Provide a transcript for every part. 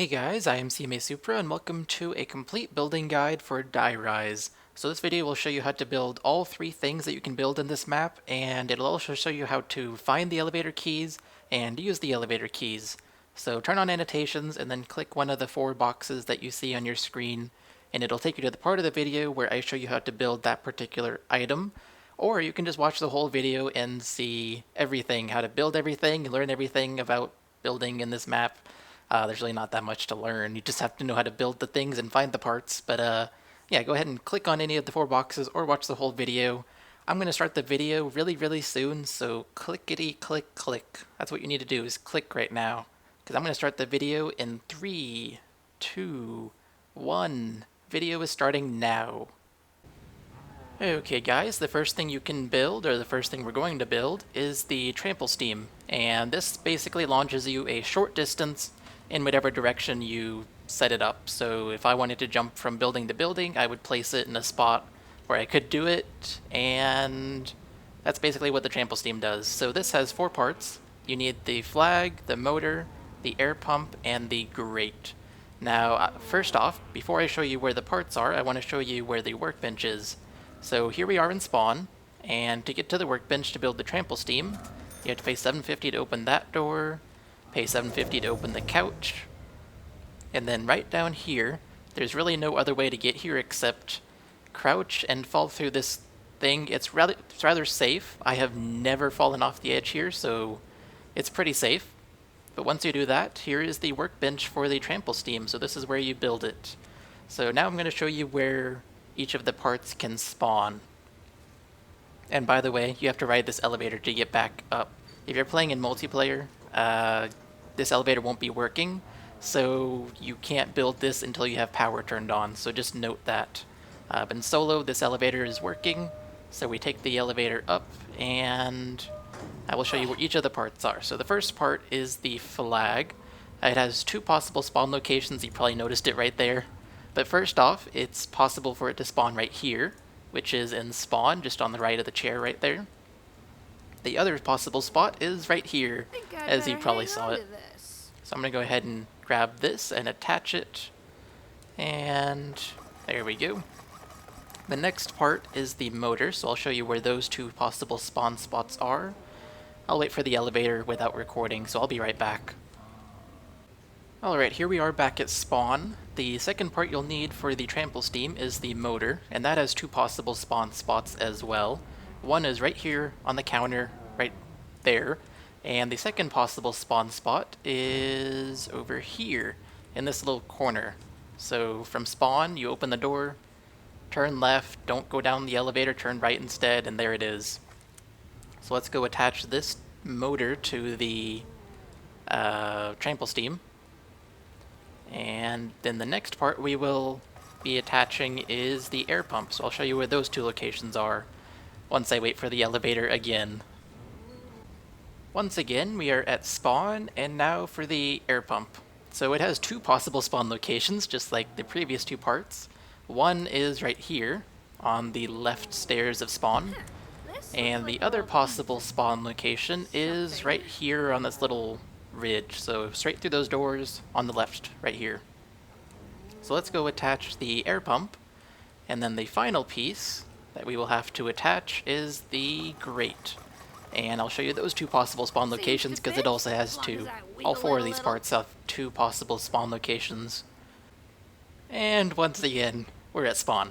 Hey guys, I am cmasupra and welcome to a complete building guide for Die Rise. So this video will show you how to build all three things that you can build in this map, and it'll also show you how to find the elevator keys and use the elevator keys. So turn on annotations and then click one of the four boxes that you see on your screen, and it'll take you to the part of the video where I show you how to build that particular item. Or you can just watch the whole video and see everything, how to build everything, learn everything about building in this map. There's really not that much to learn. You just have to know how to build the things and find the parts. But yeah, go ahead and click on any of the four boxes or watch the whole video. I'm going to start the video really soon, so clickety click click. That's what you need to do, is click right now. Because I'm going to start the video in 3, 2, 1. Video is starting now. Okay guys, the first thing you can build, or the first thing we're going to build, is the Trample Steam. And this basically launches you a short distance in whatever direction you set it up. So if I wanted to jump from building to building, I would place it in a spot where I could do it, and that's basically what the Trample Steam does. So this has four parts. You need the flag, the motor, the air pump, and the grate. Now, first off, before I show you where the parts are, I want to show you where the workbench is. So here we are in spawn, and to get to the workbench to build the Trample Steam, you have to pay $750 to open that door, pay $750 to open the couch, and then right down here, there's really no other way to get here except crouch and fall through this thing. It's rather safe. I have never fallen off the edge here, so it's pretty safe. But once you do that, here is the workbench for the Trample Steam, so this is where you build it. So now I'm going to show you where each of the parts can spawn. And by the way, you have to ride this elevator to get back up. If you're playing in multiplayer, this elevator won't be working, so you can't build this until you have power turned on, so just note that. But in solo, this elevator is working, so we take the elevator up, and I will show you where each of the parts are. So the first part is the flag. It has two possible spawn locations, you probably noticed it right there. But first off, it's possible for it to spawn right here, which is in spawn, just on the right of the chair right there. The other possible spot is right here, as you probably saw it. So I'm going to go ahead and grab this and attach it, and there we go. The next part is the motor, so I'll show you where those two possible spawn spots are. I'll wait for the elevator without recording, so I'll be right back. Alright, here we are back at spawn. The second part you'll need for the Trample Steam is the motor, and that has two possible spawn spots as well. One is right here on the counter, right there, and the second possible spawn spot is over here, in this little corner. So from spawn, you open the door, turn left, don't go down the elevator, turn right instead, and there it is. So let's go attach this motor to the Trample Steam. And then the next part we will be attaching is the air pump, so I'll show you where those two locations are once I wait for the elevator again. Once again, we are at spawn, and now for the air pump. So it has two possible spawn locations, just like the previous two parts. One is right here, on the left stairs of spawn, and the other possible spawn location is right here on this little ridge, so straight through those doors on the left, right here. So let's go attach the air pump, and then the final piece that we will have to attach is the grate. And I'll show you those two possible spawn locations because it also has two. All four of these parts have two possible spawn locations. And once again, we're at spawn.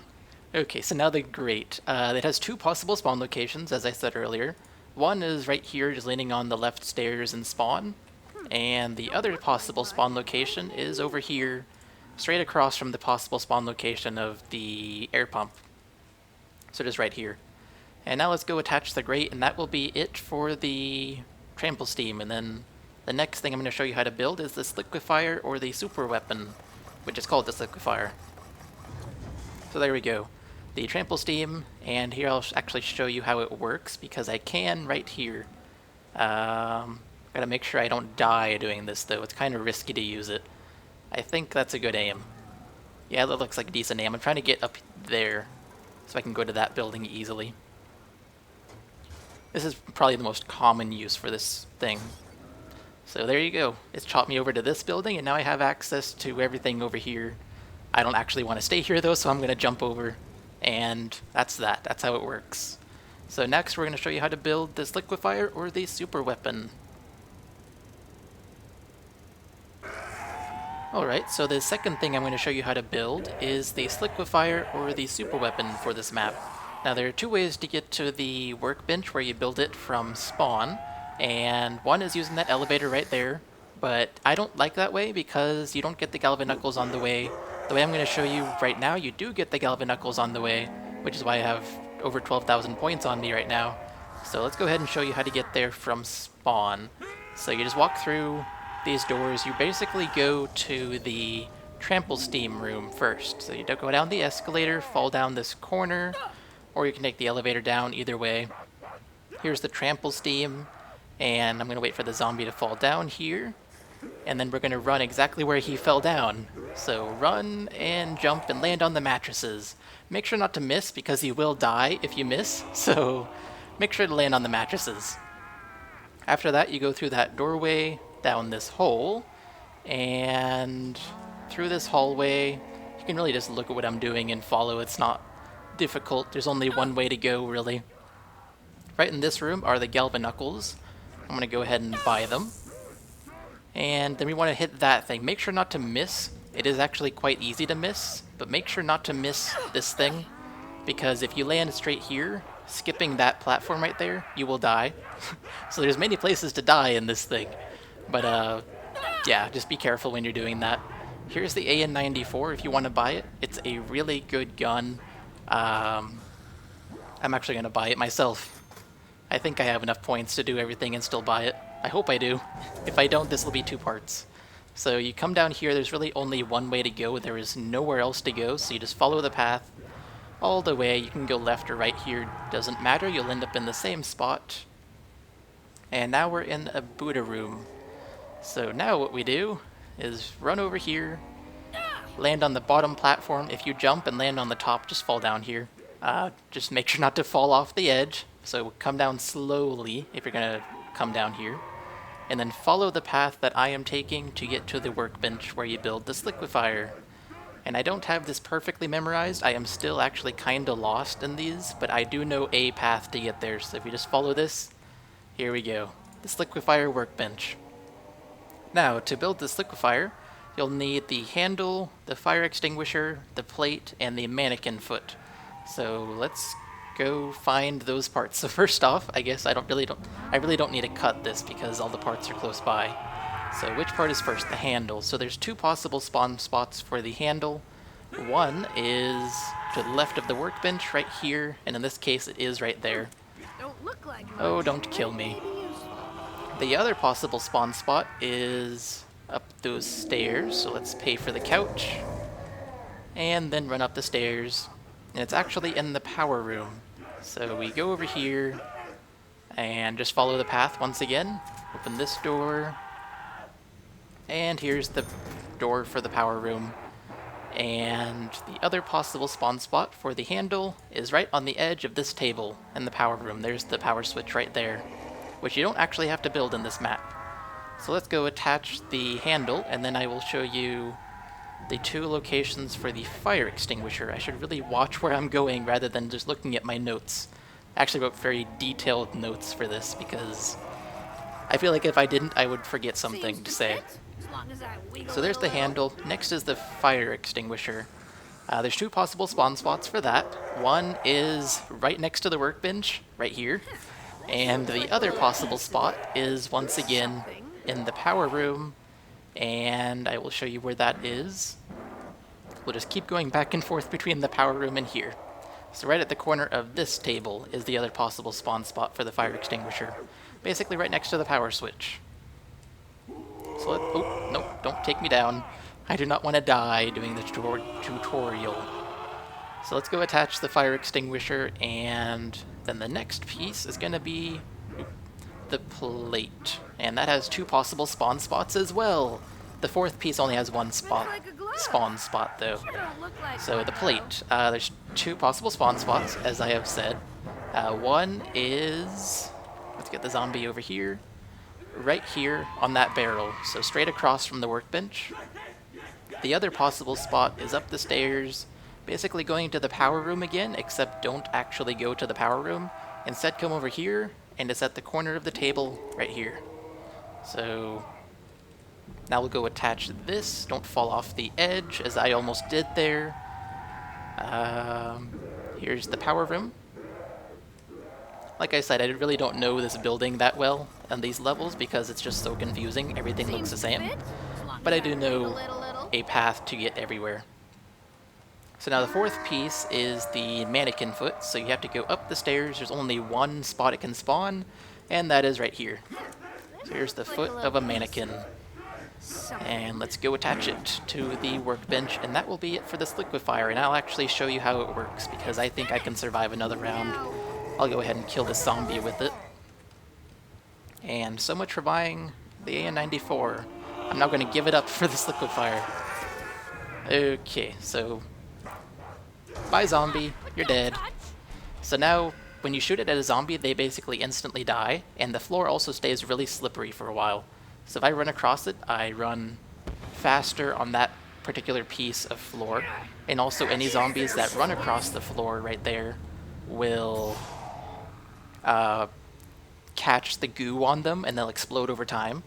Okay, so now the grate. It has two possible spawn locations, as I said earlier. One is right here, just leaning on the left stairs in spawn. And the other possible spawn location is over here, straight across from the possible spawn location of the air pump. So just right here. And now let's go attach the grate, and that will be it for the Trample Steam. And then the next thing I'm going to show you how to build is the Sliquifier, or the super weapon, which is called the Sliquifier. So there we go. The Trample Steam, and here I'll actually show you how it works, because I can right here. Gotta make sure I don't die doing this, though. It's kind of risky to use it. I think that's a good aim. Yeah, that looks like a decent aim. I'm trying to get up there so I can go to that building easily. This is probably the most common use for this thing. So there you go. It's chopped me over to this building, and now I have access to everything over here. I don't actually want to stay here though, so I'm going to jump over. And that's that. That's how it works. So next we're going to show you how to build this Sliquifier or the super weapon. Alright, so the second thing I'm going to show you how to build is the Sliquifier or the super weapon for this map. Now there are two ways to get to the workbench where you build it from spawn, and one is using that elevator right there, but I don't like that way because you don't get the Galvanucles on the way. The way I'm going to show you right now, you do get the Galvanucles on the way, which is why I have over 12,000 points on me right now. So let's go ahead and show you how to get there from spawn. So you just walk through these doors. You basically go to the Trample Steam room first. So you don't go down the escalator, fall down this corner, or you can take the elevator down, either way. Here's the Trample Steam, and I'm going to wait for the zombie to fall down here, and then we're going to run exactly where he fell down. So run and jump and land on the mattresses. Make sure not to miss because you will die if you miss, so make sure to land on the mattresses. After that, you go through that doorway, down this hole, and through this hallway. You can really just look at what I'm doing and follow. It's not difficult. There's only one way to go, really. Right in this room are the Galvanucles. I'm going to go ahead and buy them. And then we want to hit that thing. Make sure not to miss. It is actually quite easy to miss, but make sure not to miss this thing, because if you land straight here, skipping that platform right there, you will die. So there's many places to die in this thing. But yeah, just be careful when you're doing that. Here's the AN-94 if you want to buy it. It's a really good gun. I'm actually going to buy it myself. I think I have enough points to do everything and still buy it. I hope I do. If I don't, this will be 2 parts. So you come down here, there's really only one way to go. There is nowhere else to go, so you just follow the path all the way. You can go left or right here, doesn't matter. You'll end up in the same spot. And now we're in a Buddha room. So now what we do is run over here, land on the bottom platform. If you jump and land on the top, just fall down here. Just make sure not to fall off the edge. So come down slowly if you're going to come down here. And then follow the path that I am taking to get to the workbench where you build the Sliquifier. And I don't have this perfectly memorized. I am still actually kind of lost in these, but I do know a path to get there. So if you just follow this, here we go. The Sliquifier workbench. Now, to build the Sliquifier, you'll need the handle, the fire extinguisher, the plate, and the mannequin foot. So let's go find those parts. So first off, I guess I really don't need to cut this because all the parts are close by. So which part is first? The handle. So there's 2 possible spawn spots for the handle. One is to the left of the workbench right here, and in this case it is right there. Oh, don't kill me. The other possible spawn spot is up those stairs, so let's pay for the couch, and then run up the stairs, and it's actually in the power room. So we go over here, and just follow the path once again, open this door, and here's the door for the power room. And the other possible spawn spot for the handle is right on the edge of this table in the power room. There's the power switch right there, which you don't actually have to build in this map. So let's go attach the handle, and then I will show you the 2 locations for the fire extinguisher. I should really watch where I'm going rather than just looking at my notes. I actually wrote very detailed notes for this because I feel like if I didn't, I would forget something to say. So there's the handle. Next is the fire extinguisher. There's 2 possible spawn spots for that. One is right next to the workbench, right here. And the other possible spot is once again in the power room, and I will show you where that is. We'll just keep going back and forth between the power room and here. So right at the corner of this table is the other possible spawn spot for the fire extinguisher. Basically right next to the power switch. So oh, nope, don't take me down. I do not want to die doing the tutorial. So let's go attach the fire extinguisher, and then the next piece is going to be the plate. And that has 2 possible spawn spots as well. The 4th piece only has 1 spawn spot though. So the plate, there's 2 possible spawn spots, as I have said. One is, let's get the zombie over here. right here on that barrel, so straight across from the workbench. The other possible spot is up the stairs, basically going to the power room again, except don't actually go to the power room. Instead come over here, and it's at the corner of the table right here. So now we'll go attach this. Don't fall off the edge, as I almost did there. Here's the power room. Like I said, I really don't know this building that well on these levels because it's just so confusing. Everything looks the same. But I do know a path to get everywhere. So now the fourth piece is the mannequin foot. So you have to go up the stairs. There's only one spot it can spawn, and that is right here. So here's the foot of a mannequin. And let's go attach it to the workbench, and that will be it for this liquefier. And I'll actually show you how it works because I think I can survive another round. I'll go ahead and kill this zombie with it. And so much for buying the AN-94. I'm now going to give it up for this liquefier. Okay, so bye zombie, you're dead. So now when you shoot it at a zombie, they basically instantly die, and the floor also stays really slippery for a while. So if I run across it, I run faster on that particular piece of floor, and also any zombies that run across the floor right there will catch the goo on them, and they'll explode over time.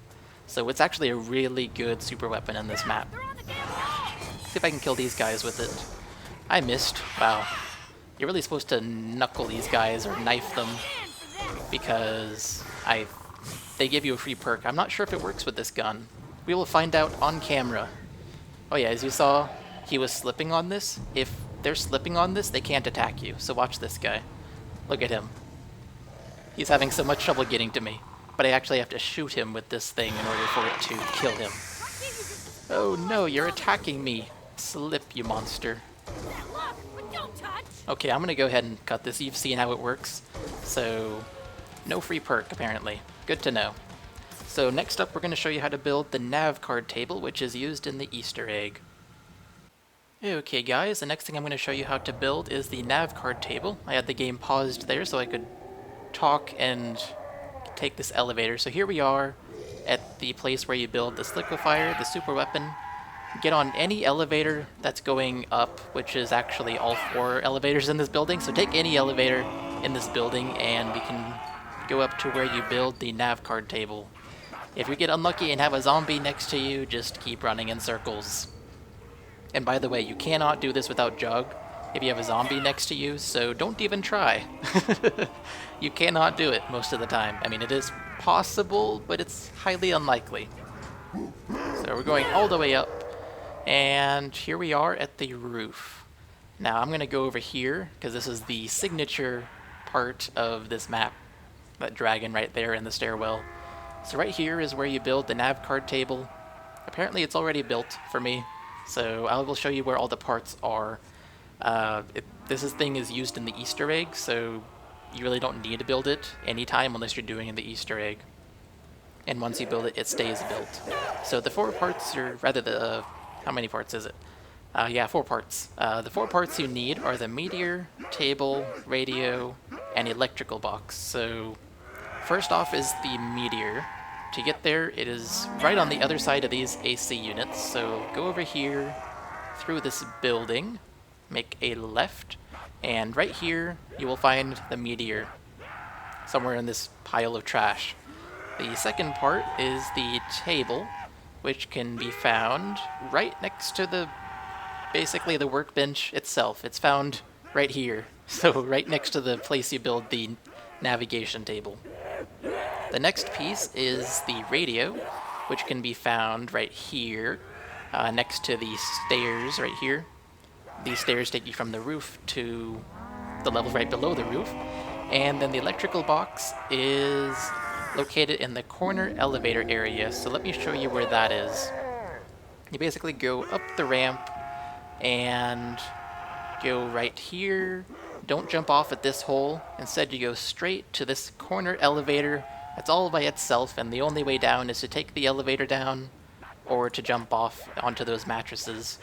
So it's actually a really good super weapon in this map. See if I can kill these guys with it. I missed. Wow. You're really supposed to knuckle these guys or knife them because they give you a free perk. I'm not sure if it works with this gun. We will find out on camera. Oh yeah, as you saw, he was slipping on this. If they're slipping on this, they can't attack you. So watch this guy. Look at him. He's having so much trouble getting to me. But I actually have to shoot him with this thing in order for it to kill him. Oh no, you're attacking me. Slip, you monster. Okay, I'm gonna go ahead and cut this. You've seen how it works. So, no free perk, apparently. Good to know. So next up, we're gonna show you how to build the NavCard table, which is used in the Easter egg. Okay guys, the next thing I'm gonna show you how to build is the NavCard table. I had the game paused there so I could talk and take this elevator. So here we are at the place where you build the Sliquifier, the super weapon. Get on any elevator that's going up, which is actually all 4 elevators in this building. So take any elevator in this building and we can go up to where you build the NavCard table. If you get unlucky and have a zombie next to you, just keep running in circles. And by the way, you cannot do this without Jug if you have a zombie next to you, so don't even try. You cannot do it most of the time. I mean, it is possible, but it's highly unlikely. So we're going all the way up, and here we are at the roof. Now I'm going to go over here, because this is the signature part of this map. That dragon right there in the stairwell. So right here is where you build the NavCard table. Apparently it's already built for me, so I will show you where all the parts are. This thing is used in the Easter egg, so you really don't need to build it anytime unless you're doing the Easter egg. And once you build it, it stays built. So the 4 parts, or rather how many parts is it? Yeah, 4 parts. The 4 parts you need are the Meteor, table, radio, and electrical box. So first off is the Meteor. To get there, it is right on the other side of these AC units. So go over here through this building, make a left, and right here you will find the Meteor somewhere in this pile of trash. The second part is the table, which can be found right next to basically the workbench itself. It's found right here, so right next to the place you build the navigation table. The next piece is the radio, which can be found right here, next to the stairs right here. These stairs take you from the roof to the level right below the roof. And then the electrical box is located in the corner elevator area, so let me show you where that is. You basically go up the ramp and go right here. Don't jump off at this hole. Instead, you go straight to this corner elevator. It's all by itself, and the only way down is to take the elevator down or to jump off onto those mattresses.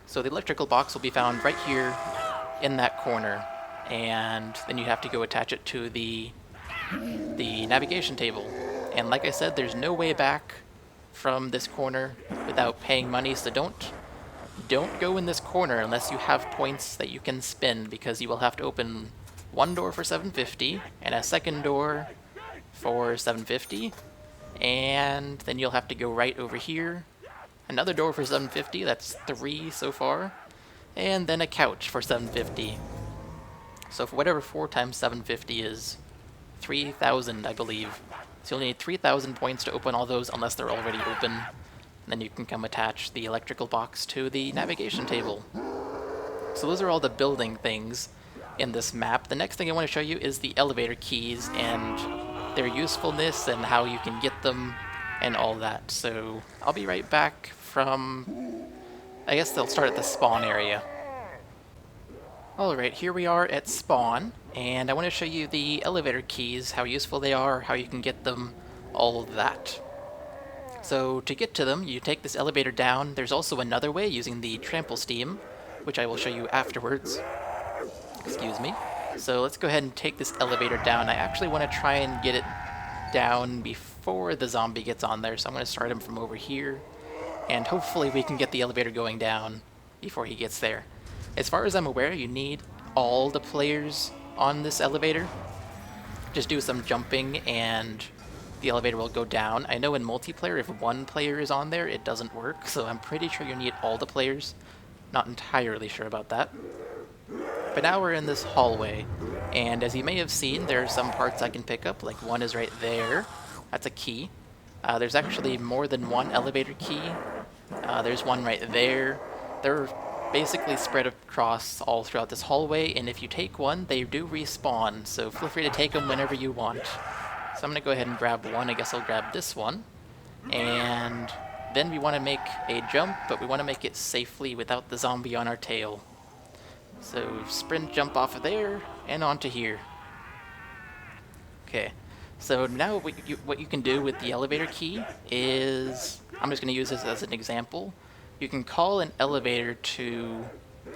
So the electrical box will be found right here in that corner, and then you have to go attach it to the navigation table. And like I said, there's no way back from this corner without paying money, so don't go in this corner unless you have points that you can spend, because you will have to open one door for 750 and a second door for 750, and then you'll have to go right over here, another door for 750, that's 3 so far, and then a couch for 750. So for whatever 4 times 750 is, 3,000 I believe. So you'll need 3,000 points to open all those unless they're already open. And then you can come attach the electrical box to the navigation table. So those are all the building things in this map. The next thing I want to show you is the elevator keys and their usefulness and how you can get them and all that. So I'll be right back from, I guess they'll start at the spawn area. Alright, here we are at spawn, and I want to show you the elevator keys, how useful they are, how you can get them, all of that. So to get to them, you take this elevator down. There's also another way using the Trample Steam, which I will show you afterwards. Excuse me. So let's go ahead and take this elevator down. I actually want to try and get it down before the zombie gets on there, so I'm going to start him from over here, and hopefully we can get the elevator going down before he gets there. As far as I'm aware, you need all the players on this elevator. Just do some jumping and the elevator will go down. I know in multiplayer, if one player is on there, it doesn't work, so I'm pretty sure you need all the players. Not entirely sure about that. But now we're in this hallway, and as you may have seen, there are some parts I can pick up, like one is right there. That's a key. There's actually more than one elevator key. There's one right there. They're basically spread across all throughout this hallway, and if you take one, they do respawn, so feel free to take them whenever you want. So I'm going to go ahead and grab one. I guess I'll grab this one. And then we want to make a jump, but we want to make it safely without the zombie on our tail. So sprint jump off of there and onto here. Okay, so now what you can do with the elevator key is, I'm just going to use this as an example. You can call an elevator to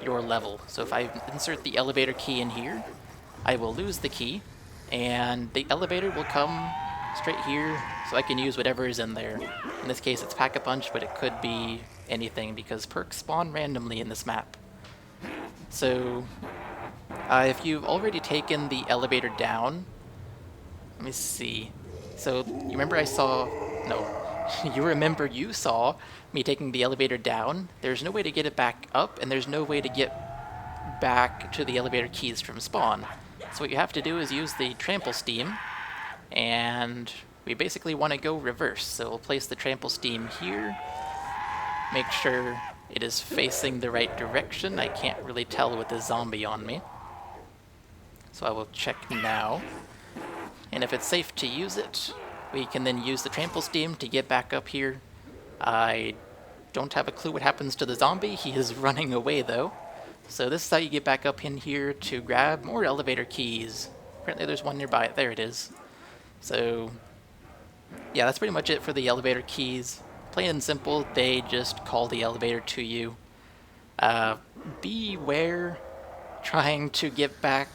your level. So if I insert the elevator key in here, I will lose the key, and the elevator will come straight here, so I can use whatever is in there. In this case it's Pack-a-Punch, but it could be anything because perks spawn randomly in this map. So if you've already taken the elevator down, let me see. So you remember you saw me taking the elevator down. There's no way to get it back up, and there's no way to get back to the elevator keys from spawn. So what you have to do is use the Trample Steam, and we basically want to go reverse. So we'll place the Trample Steam here, make sure it is facing the right direction. I can't really tell with the zombie on me. So I will check now. And if it's safe to use it, we can then use the Trample Steam to get back up here. I don't have a clue what happens to the zombie. He is running away though. So this is how you get back up in here to grab more elevator keys. Apparently there's one nearby. There it is. So yeah, that's pretty much it for the elevator keys. Plain and simple, they just call the elevator to you. Beware trying to get back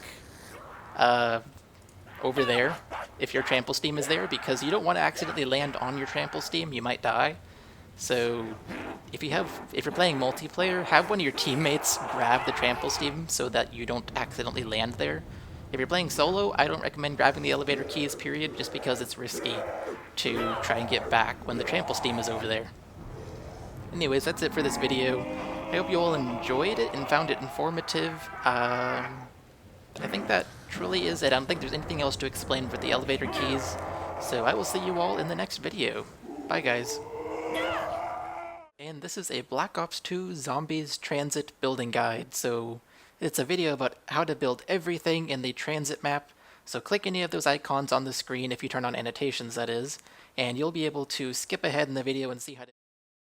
over there if your Trample Steam is there, because you don't want to accidentally land on your Trample Steam. You might die. So if you're playing multiplayer, have one of your teammates grab the Trample Steam so that you don't accidentally land there. If you're playing solo, I don't recommend grabbing the elevator keys, period, just because it's risky to try and get back when the Trample Steam is over there. Anyways, that's it for this video. I hope you all enjoyed it and found it informative. I think that truly is it. I don't think there's anything else to explain for the elevator keys. So I will see you all in the next video. Bye, guys. And this is a Black Ops 2 Zombies Transit Building Guide. So it's a video about how to build everything in the transit map. So click any of those icons on the screen if you turn on annotations, that is, and you'll be able to skip ahead in the video and see how to